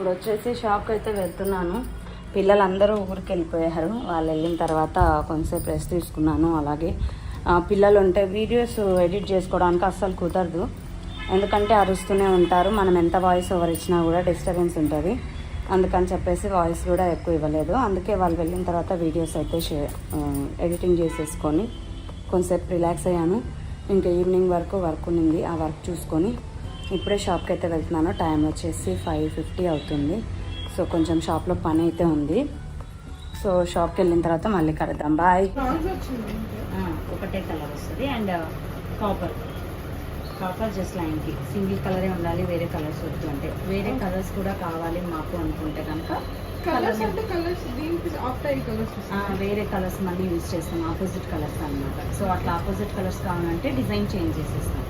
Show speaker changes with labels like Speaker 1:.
Speaker 1: ఇప్పుడు వచ్చేసి షాప్కి అయితే వెళ్తున్నాను. పిల్లలందరూ ఊరికి వెళ్ళిపోయారు. వాళ్ళు వెళ్ళిన తర్వాత కొంచెంసేపు రెస్ట్ తీసుకున్నాను. అలాగే పిల్లలు ఉంటే వీడియోస్ ఎడిట్ చేసుకోవడానికి అస్సలు కుదరదు, ఎందుకంటే అరుస్తూనే ఉంటారు. మనం ఎంత వాయిస్ ఓవర్ ఇచ్చినా కూడా డిస్టర్బెన్స్ ఉంటుంది. అందుకని చెప్పేసి వాయిస్ కూడా ఎక్కువ ఇవ్వలేదు. అందుకే వాళ్ళు వెళ్ళిన తర్వాత వీడియోస్ అయితే ఎడిటింగ్ చేసేసుకొని కొంచెంసేపు రిలాక్స్ అయ్యాను. ఇంకా ఈవినింగ్ వరకు వర్క్ ఉంది, ఆ వర్క్ చూసుకొని ఇప్పుడే షాప్కి అయితే వెళ్తున్నాను. టైం వచ్చేసి 5:50 అవుతుంది. సో కొంచెం షాప్లో పని అయితే ఉంది. సో షాప్కి వెళ్ళిన తర్వాత మళ్ళీ కలుద్దాం. బాయ్. ఒకటే కలర్ వస్తుంది అండ్ కాపర్ జస్ట్ లైన్కి సింగిల్ కలరే ఉండాలి, వేరే కలర్స్ వద్దు. అంటే వేరే కలర్స్ కూడా కావాలి మాకు అనుకుంటే కనుక వేరే కలర్స్ మళ్ళీ యూజ్ చేస్తాం, ఆపోజిట్ కలర్స్ అనమాట. సో అట్లా ఆపోజిట్ కలర్స్ కావాలంటే డిజైన్ చేంజ్ చేసేస్తాం.